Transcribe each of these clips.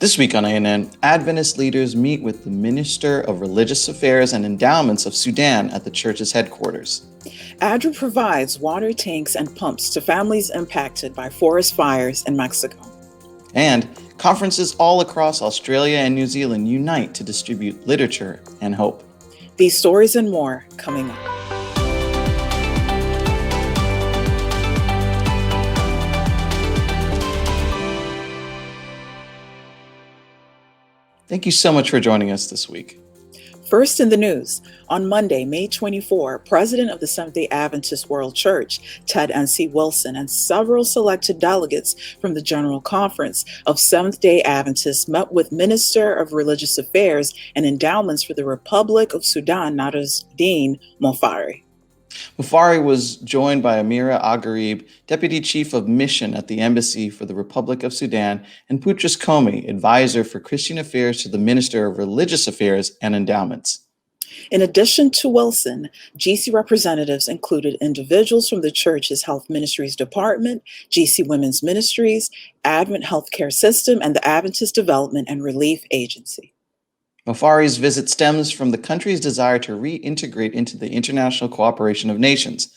This week on ANN, Adventist leaders meet with the Minister of Religious Affairs and Endowments of Sudan at the church's headquarters. ADRA provides water tanks and pumps to families impacted by forest fires in Mexico. And conferences all across Australia and New Zealand unite to distribute literature and hope. These stories and more coming up. Thank you so much for joining us this week. First in the news, on Monday, May 24, President of the Seventh-day Adventist World Church, Ted N.C. Wilson, and several selected delegates from the General Conference of Seventh-day Adventists met with Minister of Religious Affairs and Endowments for the Republic of Sudan, Naserldeen Mofarih. Mofarih was joined by Amira Agarib, Deputy Chief of Mission at the Embassy for the Republic of Sudan, and Putrus Komi, Advisor for Christian Affairs to the Minister of Religious Affairs and Endowments. In addition to Wilson, GC representatives included individuals from the church's Health Ministries Department, GC Women's Ministries, Advent Healthcare System, and the Adventist Development and Relief Agency. Mofarih's visit stems from the country's desire to reintegrate into the international cooperation of nations.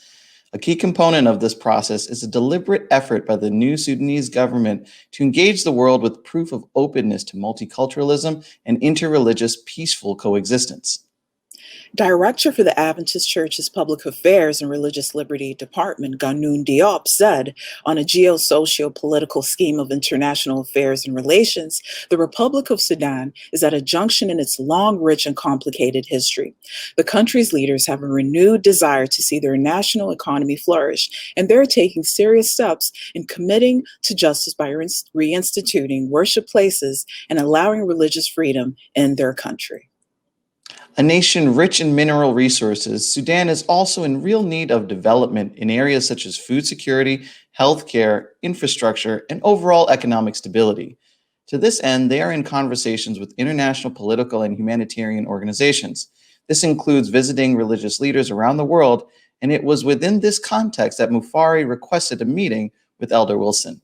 A key component of this process is a deliberate effort by the new Sudanese government to engage the world with proof of openness to multiculturalism and interreligious peaceful coexistence. Director for the Adventist Church's Public Affairs and Religious Liberty Department, Ganoun Diop, said on a geo-socio-political scheme of international affairs and relations, the Republic of Sudan is at a junction in its long, rich, and complicated history. The country's leaders have a renewed desire to see their national economy flourish, and they're taking serious steps in committing to justice by reinstituting worship places and allowing religious freedom in their country. A nation rich in mineral resources, Sudan is also in real need of development in areas such as food security, healthcare, infrastructure, and overall economic stability. To this end, they are in conversations with international political and humanitarian organizations. This includes visiting religious leaders around the world, and it was within this context that Mofarih requested a meeting with Elder Wilson.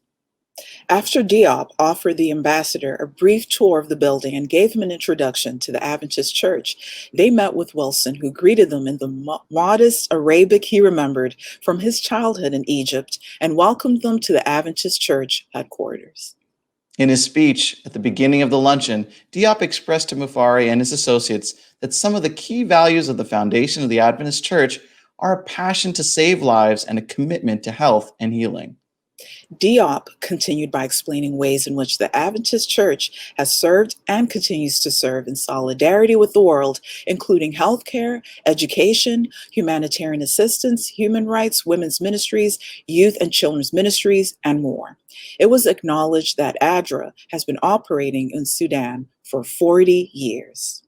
After Diop offered the ambassador a brief tour of the building and gave him an introduction to the Adventist Church, they met with Wilson, who greeted them in the modest Arabic he remembered from his childhood in Egypt, and welcomed them to the Adventist Church headquarters. In his speech at the beginning of the luncheon, Diop expressed to Mofarih and his associates that some of the key values of the foundation of the Adventist Church are a passion to save lives and a commitment to health and healing. Diop continued by explaining ways in which the Adventist Church has served and continues to serve in solidarity with the world, including healthcare, education, humanitarian assistance, human rights, women's ministries, youth and children's ministries, and more. It was acknowledged that ADRA has been operating in Sudan for 40 years.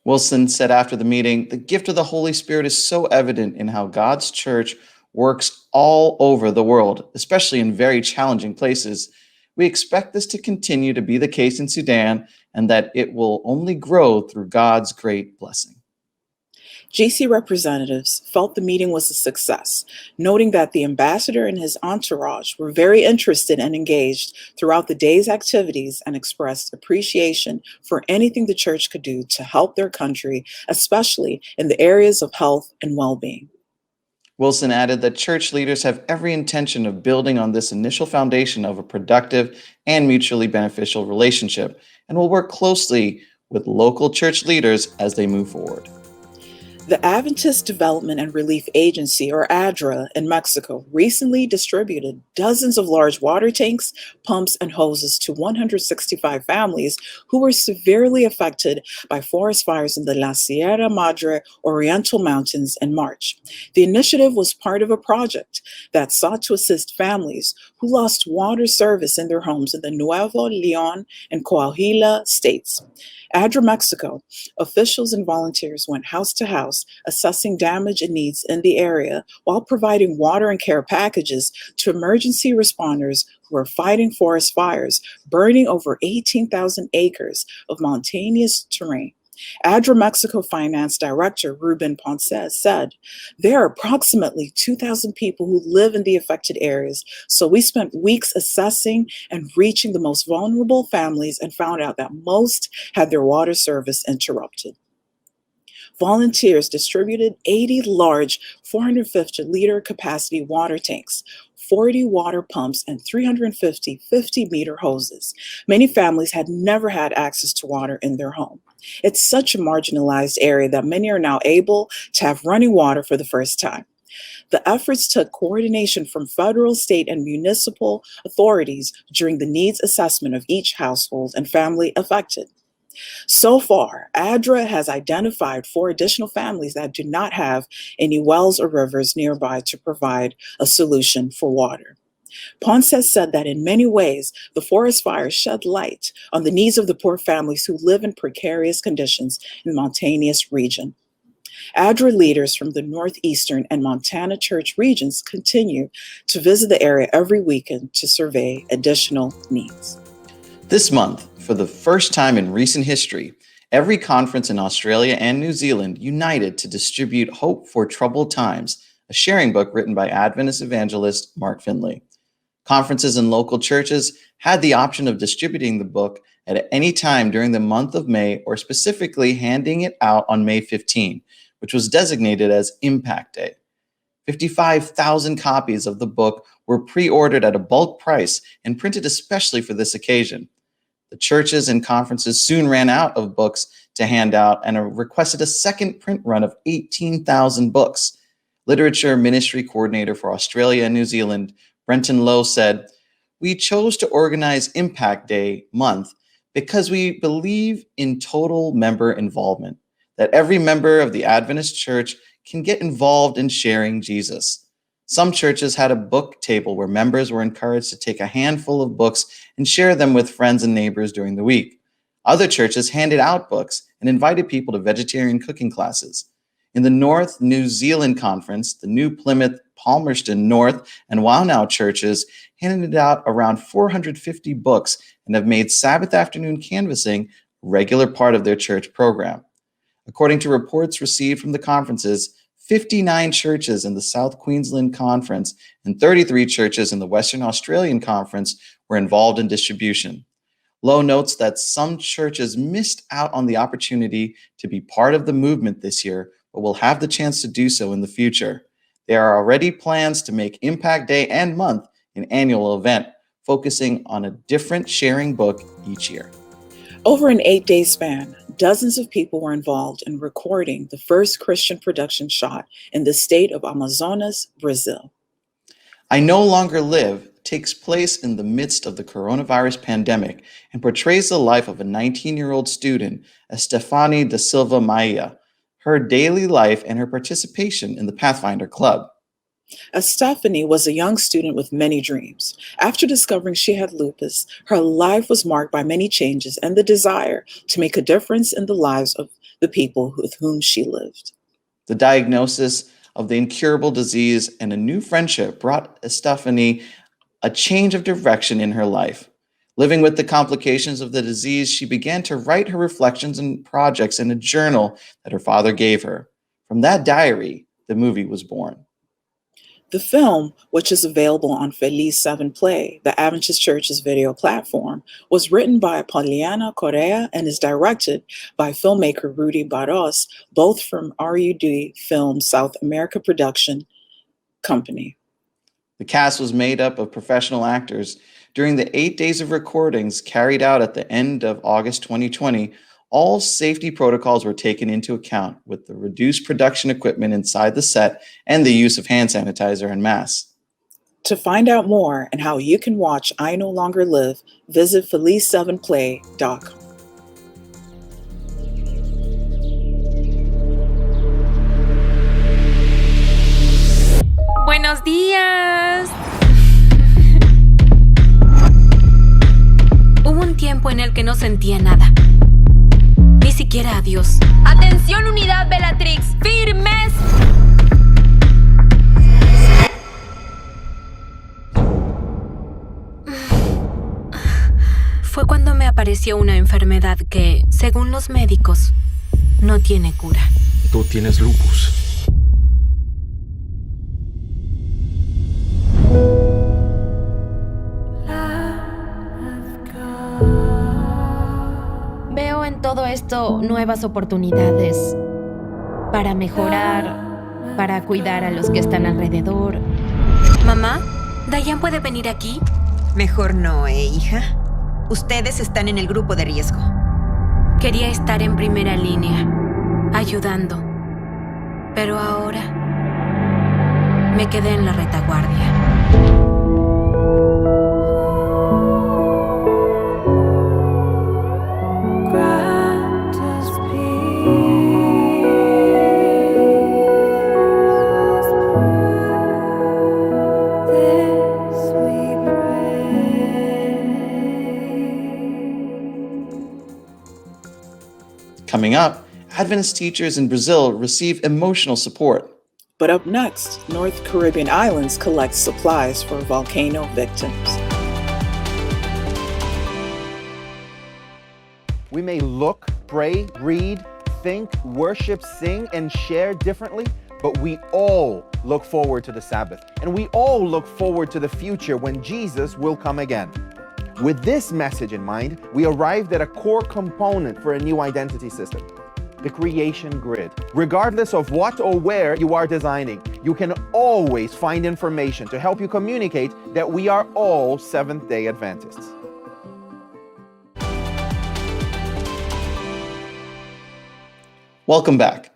Wilson said after the meeting, "The gift of the Holy Spirit is so evident in how God's church works all over the world, especially in very challenging places. We expect this to continue to be the case in Sudan and that it will only grow through God's great blessing." GC representatives felt the meeting was a success, noting that the ambassador and his entourage were very interested and engaged throughout the day's activities and expressed appreciation for anything the church could do to help their country, especially in the areas of health and well-being. Wilson added that church leaders have every intention of building on this initial foundation of a productive and mutually beneficial relationship and will work closely with local church leaders as they move forward. The Adventist Development and Relief Agency, or ADRA, in Mexico recently distributed dozens of large water tanks, pumps, and hoses to 165 families who were severely affected by forest fires in the Sierra Madre Oriental Mountains in March. The initiative was part of a project that sought to assist families who lost water service in their homes in the Nuevo Leon and Coahuila states. ADRA Mexico officials and volunteers went house to house, assessing damage and needs in the area while providing water and care packages to emergency responders who are fighting forest fires, burning over 18,000 acres of mountainous terrain. ADRA Mexico Finance Director Ruben Ponce said, there are approximately 2,000 people who live in the affected areas, so we spent weeks assessing and reaching the most vulnerable families and found out that most had their water service interrupted. Volunteers distributed 80 large 450-liter capacity water tanks, 40 water pumps, and 350 50-meter hoses. Many families had never had access to water in their home. It's such a marginalized area that many are now able to have running water for the first time. The efforts took coordination from federal, state, and municipal authorities during the needs assessment of each household and family affected. So far, ADRA has identified 4 additional families that do not have any wells or rivers nearby to provide a solution for water. Ponce said that in many ways, the forest fires shed light on the needs of the poor families who live in precarious conditions in the mountainous region. ADRA leaders from the Northeastern and Montana Church regions continue to visit the area every weekend to survey additional needs. This month, for the first time in recent history, every conference in Australia and New Zealand united to distribute Hope for Troubled Times, a sharing book written by Adventist evangelist Mark Finley. Conferences and local churches had the option of distributing the book at any time during the month of May, or specifically handing it out on May 15, which was designated as Impact Day. 55,000 copies of the book were pre-ordered at a bulk price and printed especially for this occasion. The churches and conferences soon ran out of books to hand out and requested a second print run of 18,000 books. Literature Ministry Coordinator for Australia and New Zealand, Brenton Lowe, said, "We chose to organize Impact Day month because we believe in total member involvement, that every member of the Adventist Church can get involved in sharing Jesus. Some churches had a book table where members were encouraged to take a handful of books and share them with friends and neighbors during the week. Other churches handed out books and invited people to vegetarian cooking classes. In the North New Zealand Conference, the New Plymouth, Palmerston North, and Waunow churches handed out around 450 books and have made Sabbath afternoon canvassing a regular part of their church program. According to reports received from the conferences, 59 churches in the South Queensland Conference and 33 churches in the Western Australian Conference were involved in distribution. Lowe notes that some churches missed out on the opportunity to be part of the movement this year, but will have the chance to do so in the future. There are already plans to make Impact Day and month an annual event, focusing on a different sharing book each year. Over an 8-day span, dozens of people were involved in recording the first Christian production shot in the state of Amazonas, Brazil. I No Longer Live takes place in the midst of the coronavirus pandemic and portrays the life of a 19-year-old student, Estefany da Silva Maia, her daily life, and her participation in the Pathfinder Club. Estefany was a young student with many dreams. After discovering she had lupus, her life was marked by many changes and the desire to make a difference in the lives of the people with whom she lived. The diagnosis of the incurable disease and a new friendship brought Estefany a change of direction in her life. Living with the complications of the disease, she began to write her reflections and projects in a journal that her father gave her. From that diary, the movie was born. The film, which is available on Feliz 7 Play, the Adventist Church's video platform, was written by Poliana Correa and is directed by filmmaker Rudy Barros, both from RUD Film South America Production Company. The cast was made up of professional actors. During the 8 days of recordings carried out at the end of August 2020, all safety protocols were taken into account with the reduced production equipment inside the set and the use of hand sanitizer and masks. To find out more and how you can watch I No Longer Live, visit Feliz7play.com. Buenos días. Hubo un tiempo en el que no sentía nada. Ni siquiera a Dios. ¡Atención, unidad Bellatrix! ¡Firmes! Fue cuando me apareció una enfermedad que, según los médicos, no tiene cura. Tú tienes lupus. Veo en todo esto nuevas oportunidades para mejorar, para cuidar a los que están alrededor. Mamá, ¿Dayan puede venir aquí? Mejor no, hija. Ustedes están en el grupo de riesgo. Quería estar en primera línea, ayudando. Pero ahora me quedé en la retaguardia. Coming up, Adventist teachers in Brazil receive emotional support. But up next, North Caribbean islands collect supplies for volcano victims. We may look, pray, read, think, worship, sing, and share differently, but we all look forward to the Sabbath. And we all look forward to the future when Jesus will come again. With this message in mind, we arrived at a core component for a new identity system, the creation grid. Regardless of what or where you are designing, you can always find information to help you communicate that we are all Seventh-day Adventists. Welcome back.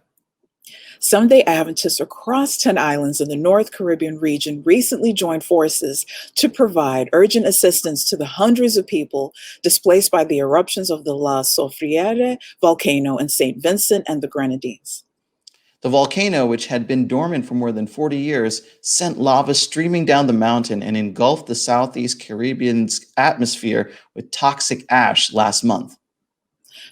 Seventh-day Adventists across 10 islands in the North Caribbean region recently joined forces to provide urgent assistance to the hundreds of people displaced by the eruptions of the La Soufriere volcano in St. Vincent and the Grenadines. The volcano, which had been dormant for more than 40 years, sent lava streaming down the mountain and engulfed the Southeast Caribbean's atmosphere with toxic ash last month.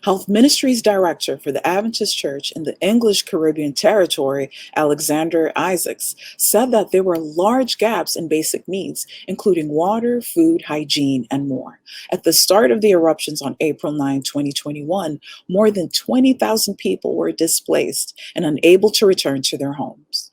Health Ministries Director for the Adventist Church in the English Caribbean Territory, Alexander Isaacs, said that there were large gaps in basic needs, including water, food, hygiene, and more. At the start of the eruptions on April 9, 2021, more than 20,000 people were displaced and unable to return to their homes.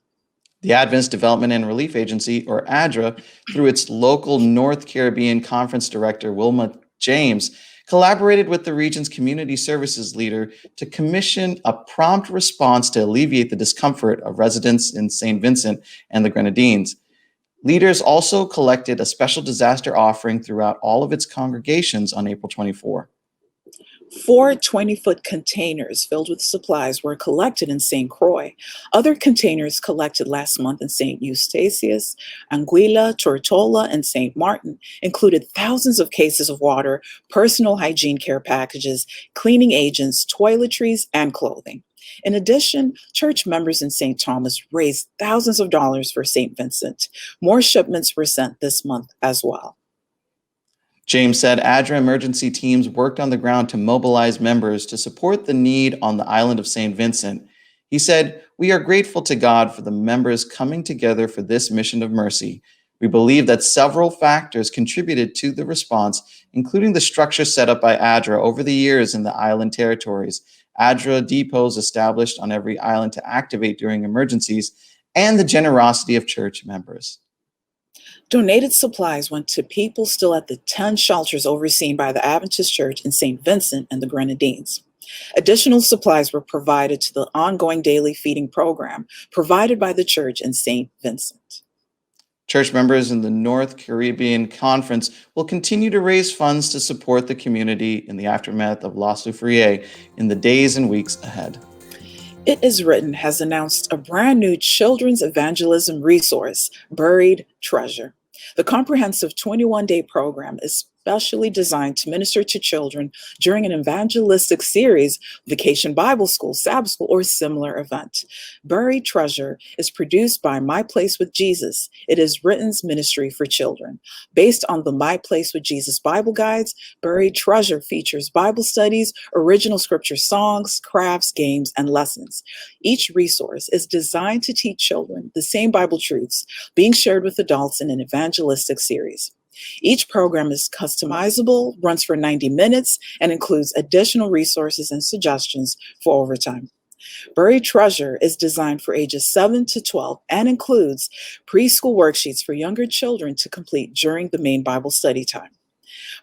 The Adventist Development and Relief Agency, or ADRA, through its local North Caribbean Conference Director, Wilma James, collaborated with the region's community services leader to commission a prompt response to alleviate the discomfort of residents in St. Vincent and the Grenadines. Leaders also collected a special disaster offering throughout all of its congregations on April 24. 4 20-foot containers filled with supplies were collected in St. Croix. Other containers collected last month in St. Eustatius, Anguilla, Tortola, and St. Martin included thousands of cases of water, personal hygiene care packages, cleaning agents, toiletries, and clothing. In addition, church members in St. Thomas raised thousands of dollars for St. Vincent. More shipments were sent this month as well. James said ADRA emergency teams worked on the ground to mobilize members to support the need on the island of St. Vincent. He said, "We are grateful to God for the members coming together for this mission of mercy. We believe that several factors contributed to the response, including the structure set up by ADRA over the years in the island territories, ADRA depots established on every island to activate during emergencies, and the generosity of church members." Donated supplies went to people still at the 10 shelters overseen by the Adventist Church in St. Vincent and the Grenadines. Additional supplies were provided to the ongoing daily feeding program provided by the church in St. Vincent. Church members in the North Caribbean Conference will continue to raise funds to support the community in the aftermath of La Soufriere in the days and weeks ahead. It Is Written has announced a brand new children's evangelism resource, Buried Treasure. The comprehensive 21-day program is specially designed to minister to children during an evangelistic series, Vacation Bible School, Sabbath School, or similar event. Buried Treasure is produced by My Place with Jesus. It is Written's ministry for children. Based on the My Place with Jesus Bible guides, Buried Treasure features Bible studies, original scripture songs, crafts, games, and lessons. Each resource is designed to teach children the same Bible truths being shared with adults in an evangelistic series. Each program is customizable, runs for 90 minutes, and includes additional resources and suggestions for overtime. Buried Treasure is designed for ages 7 to 12 and includes preschool worksheets for younger children to complete during the main Bible study time.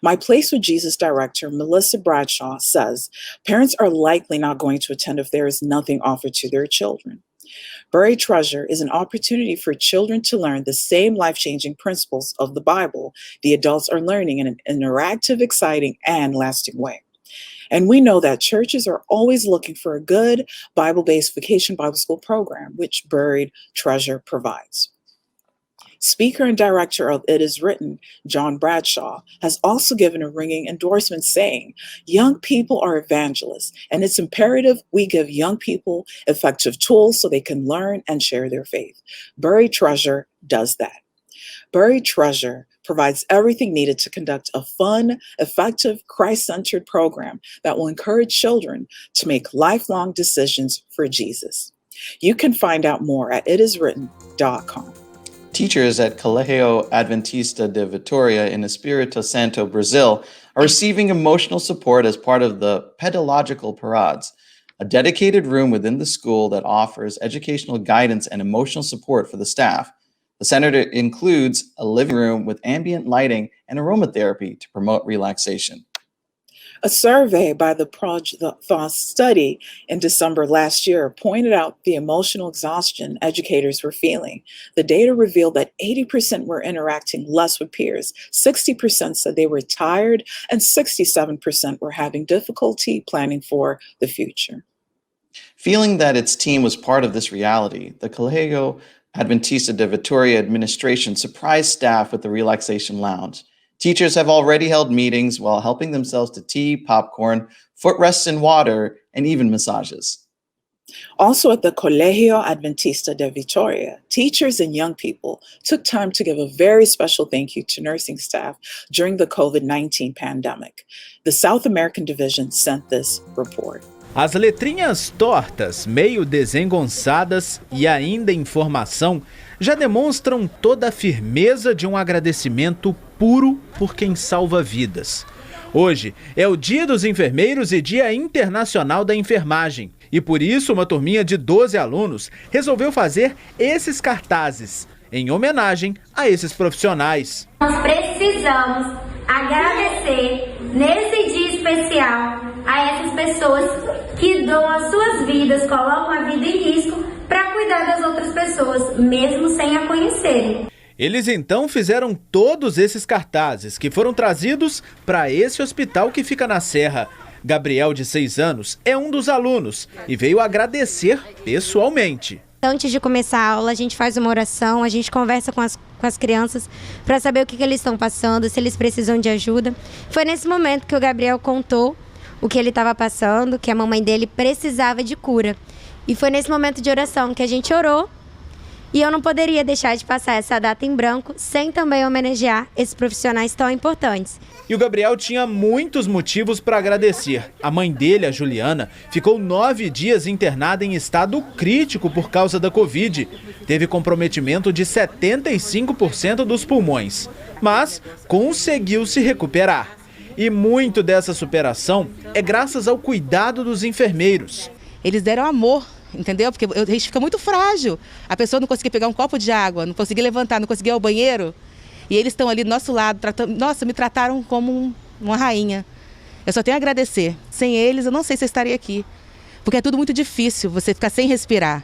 My Place with Jesus director, Melissa Bradshaw, says parents are likely not going to attend if there is nothing offered to their children. Buried Treasure is an opportunity for children to learn the same life-changing principles of the Bible the adults are learning in an interactive, exciting, and lasting way. And we know that churches are always looking for a good Bible-based vacation Bible school program, which Buried Treasure provides. Speaker and director of It Is Written, John Bradshaw, has also given a ringing endorsement saying, young people are evangelists, and it's imperative we give young people effective tools so they can learn and share their faith. Buried Treasure does that. Buried Treasure provides everything needed to conduct a fun, effective, Christ-centered program that will encourage children to make lifelong decisions for Jesus. You can find out more at itiswritten.com. Teachers at Colegio Adventista de Vitória in Espírito Santo, Brazil, are receiving emotional support as part of the Pedagogical Parades, a dedicated room within the school that offers educational guidance and emotional support for the staff. The center includes a living room with ambient lighting and aromatherapy to promote relaxation. A survey by the Project Study in December last year pointed out the emotional exhaustion educators were feeling. The data revealed that 80% were interacting less with peers, 60% said they were tired, and 67% were having difficulty planning for the future. Feeling that its team was part of this reality, the Colegio Adventista de Vitória administration surprised staff with the relaxation lounge. Teachers have already held meetings while helping themselves to tea, popcorn, footrests in water, and even massages. Also at the Colegio Adventista de Vitória, teachers and young people took time to give a very special thank you to nursing staff during the COVID-19 pandemic. The South American division sent this report. As letrinhas tortas, meio desengonçadas e ainda em formação já demonstram toda a firmeza de um agradecimento puro por quem salva vidas. Hoje é o Dia dos Enfermeiros e Dia Internacional da Enfermagem. E por isso uma turminha de 12 alunos resolveu fazer esses cartazes em homenagem a esses profissionais. Nós precisamos agradecer nesse dia especial a essas pessoas que doam as suas vidas, colocam a vida em risco para cuidar das outras pessoas, mesmo sem a conhecerem. Eles então fizeram todos esses cartazes que foram trazidos para esse hospital que fica na Serra. Gabriel, de 6 anos, é um dos alunos e veio agradecer pessoalmente. Antes de começar a aula, a gente faz uma oração, a gente conversa com as crianças para saber o que eles estão passando, se eles precisam de ajuda. Foi nesse momento que o Gabriel contou o que ele estava passando, que a mamãe dele precisava de cura. E foi nesse momento de oração que a gente orou. E eu não poderia deixar de passar essa data em branco sem também homenagear esses profissionais tão importantes. E o Gabriel tinha muitos motivos para agradecer. A mãe dele, a Juliana, ficou 9 dias internada em estado crítico por causa da Covid. Teve comprometimento de 75% dos pulmões, mas conseguiu se recuperar. E muito dessa superação é graças ao cuidado dos enfermeiros. Eles deram amor, entendeu? Porque a gente fica muito frágil. A pessoa não conseguia pegar um copo de água, não conseguia levantar, não conseguia ir ao banheiro. E eles estão ali do nosso lado, me trataram como uma rainha. Eu só tenho a agradecer. Sem eles, eu não sei se eu estaria aqui. Porque é tudo muito difícil, você ficar sem respirar,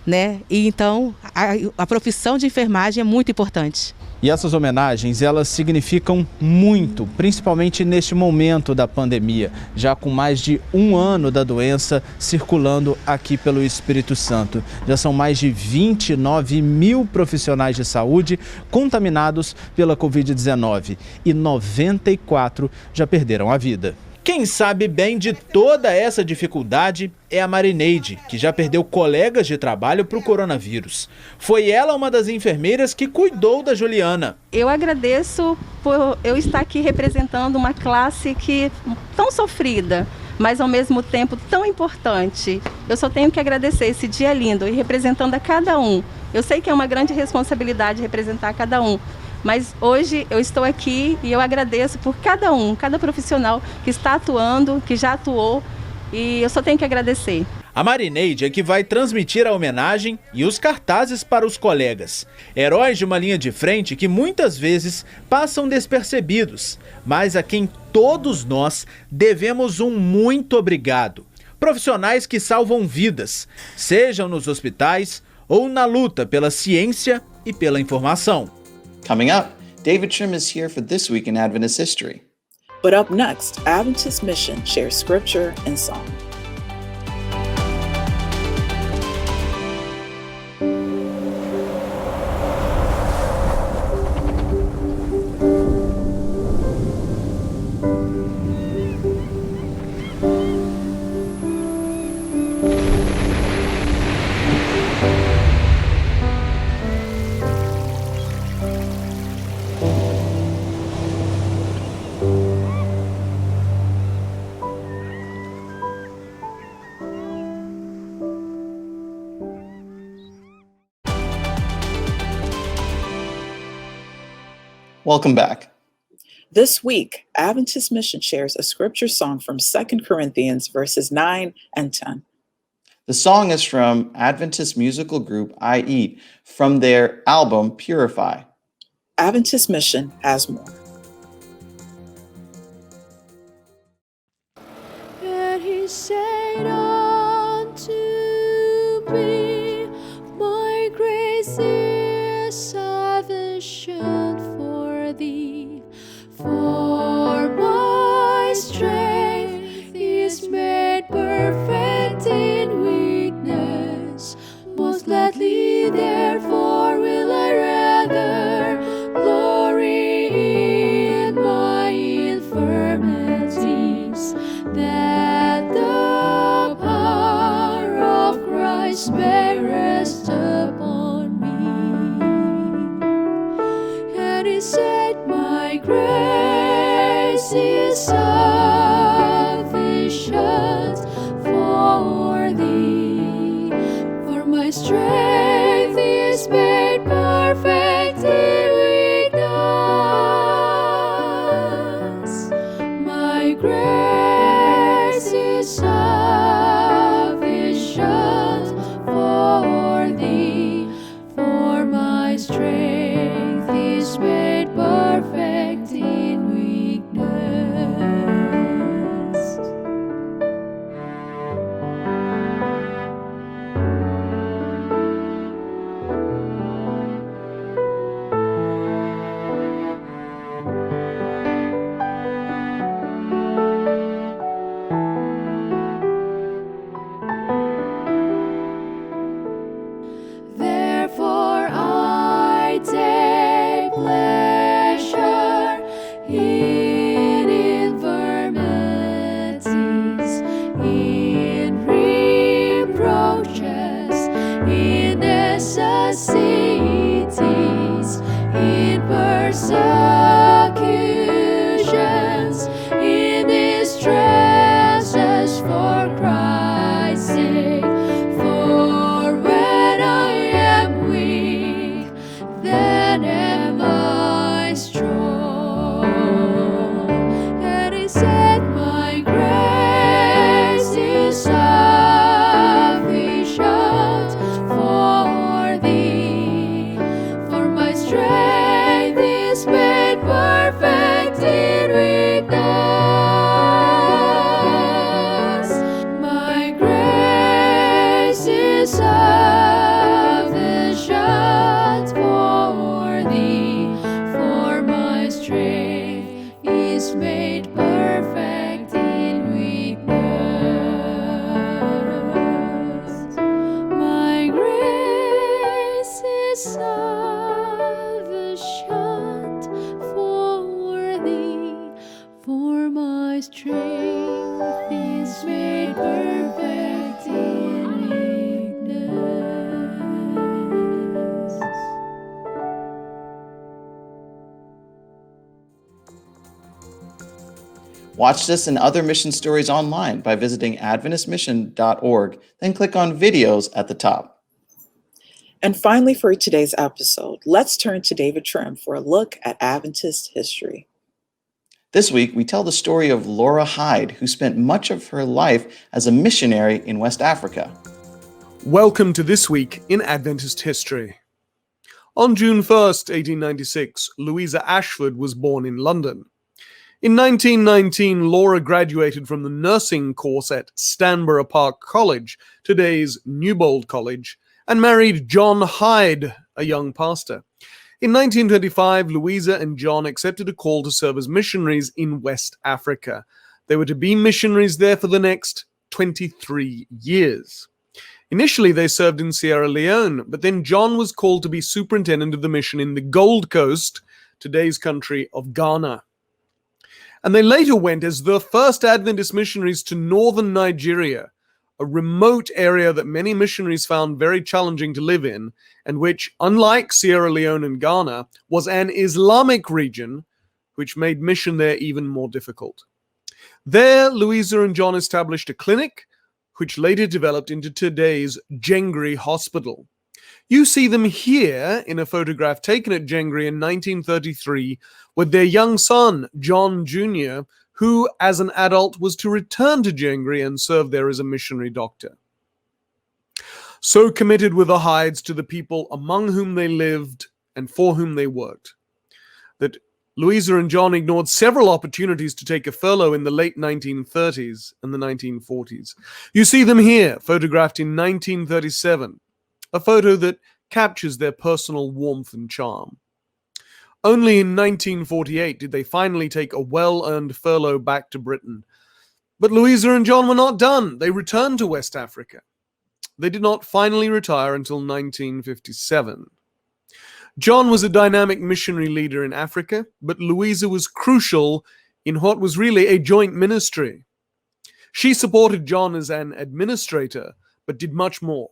né? E então, a profissão de enfermagem é muito importante. E essas homenagens, elas significam muito, principalmente neste momento da pandemia, já com mais de 1 ano da doença circulando aqui pelo Espírito Santo. Já são mais de 29 mil profissionais de saúde contaminados pela Covid-19 e 94 já perderam a vida. Quem sabe bem de toda essa dificuldade é a Marineide, que já perdeu colegas de trabalho para o coronavírus. Foi ela uma das enfermeiras que cuidou da Juliana. Eu agradeço por eu estar aqui representando uma classe que tão sofrida, mas ao mesmo tempo tão importante. Eu só tenho que agradecer esse dia lindo e representando a cada um. Eu sei que é uma grande responsabilidade representar cada um, Mas hoje eu estou aqui e eu agradeço por cada profissional que está atuando, que já atuou, e eu só tenho que agradecer. A Marineide é que vai transmitir a homenagem e os cartazes para os colegas. Heróis de uma linha de frente que muitas vezes passam despercebidos, mas a quem todos nós devemos um muito obrigado. Profissionais que salvam vidas, sejam nos hospitais ou na luta pela ciência e pela informação. Coming up, David Trim is here for This Week in Adventist History. But up next, Adventist Mission shares scripture and song. Welcome back. This week, Adventist Mission shares a scripture song from 2 Corinthians verses 9 and 10. The song is from Adventist musical group I Eat from their album Purify. Adventist Mission has more. And he said unto me, my grace is sufficient for thee, for my strength is made perfect in weakness. Most gladly, therefore, will I rather glory in my infirmities, that the power of Christ may rest upon me. And he said, my grace is sufficient for thee, for my strength is made perfect in weakness. My grace is sufficient for thee, for my strength is made perfect in weakness. Therefore I take pleasure in infirmities, in reproaches, in necessities, in persecutions, in distresses for Christ's sake. For when I am weak, then am I strong. And he said, my grace is sufficient for thee, for my strength is made perfect in weakness. My grace is sufficient for thee, for my strength is made perfect in weakness. My grace is sufficient for thee, for my strength is made perfect in weakness. Watch this and other mission stories online by visiting adventistmission.org, then click on videos at the top. And finally, for today's episode, let's turn to David Trim for a look at Adventist history. This week, we tell the story of Laura Hyde, who spent much of her life as a missionary in West Africa. Welcome to This Week in Adventist History. On June 1st, 1896, Louisa Ashford was born in London. In 1919, Laura graduated from the nursing course at Stanborough Park College, today's Newbold College, and married John Hyde, a young pastor. In 1925, Louisa and John accepted a call to serve as missionaries in West Africa. They were to be missionaries there for the next 23 years. Initially, they served in Sierra Leone, but then John was called to be superintendent of the mission in the Gold Coast, today's country of Ghana. And they later went as the first Adventist missionaries to northern Nigeria, a remote area that many missionaries found very challenging to live in, and which, unlike Sierra Leone and Ghana, was an Islamic region, which made mission there even more difficult. There, Louisa and John established a clinic, which later developed into today's Jengri Hospital. You see them here in a photograph taken at Jengri in 1933 with their young son, John Jr., who, as an adult, was to return to Jengri and serve there as a missionary doctor. So committed were the Hydes to the people among whom they lived and for whom they worked, that Louisa and John ignored several opportunities to take a furlough in the late 1930s and the 1940s. You see them here, photographed in 1937, a photo that captures their personal warmth and charm. Only in 1948 did they finally take a well-earned furlough back to Britain. But Louisa and John were not done. They returned to West Africa. They did not finally retire until 1957. John was a dynamic missionary leader in Africa, but Louisa was crucial in what was really a joint ministry. She supported John as an administrator, but did much more.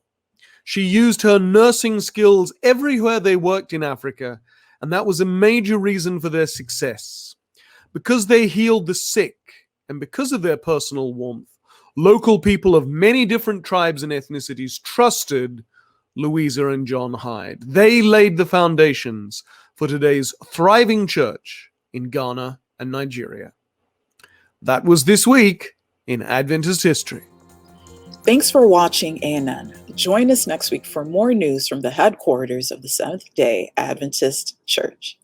She used her nursing skills everywhere they worked in Africa, and that was a major reason for their success. Because they healed the sick, and because of their personal warmth, local people of many different tribes and ethnicities trusted Louisa and John Hyde. They laid the foundations for today's thriving church in Ghana and Nigeria. That was This Week in Adventist History. Thanks for watching ANN. Join us next week for more news from the headquarters of the Seventh-day Adventist Church.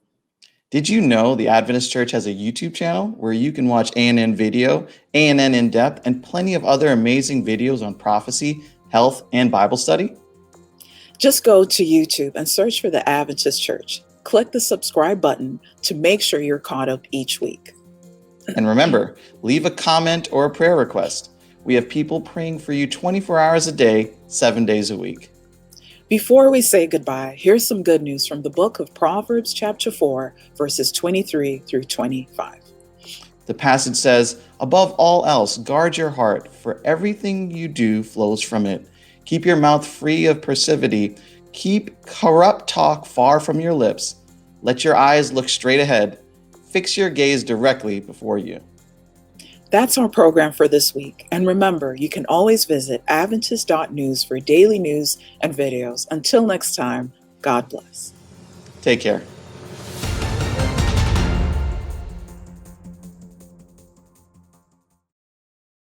Did you know the Adventist Church has a YouTube channel where you can watch ANN Video, ANN In Depth, and plenty of other amazing videos on prophecy, health, and Bible study? Just go to YouTube and search for the Adventist Church. Click the subscribe button to make sure you're caught up each week. And remember, leave a comment or a prayer request. We have people praying for you 24 hours a day, 7 days a week. Before we say goodbye, here's some good news from the book of Proverbs chapter 4, verses 23 through 25. The passage says, "Above all else, guard your heart, for everything you do flows from it. Keep your mouth free of perversity. Keep corrupt talk far from your lips. Let your eyes look straight ahead. Fix your gaze directly before you." That's our program for this week. And remember, you can always visit Adventist.news for daily news and videos. Until next time, God bless. Take care.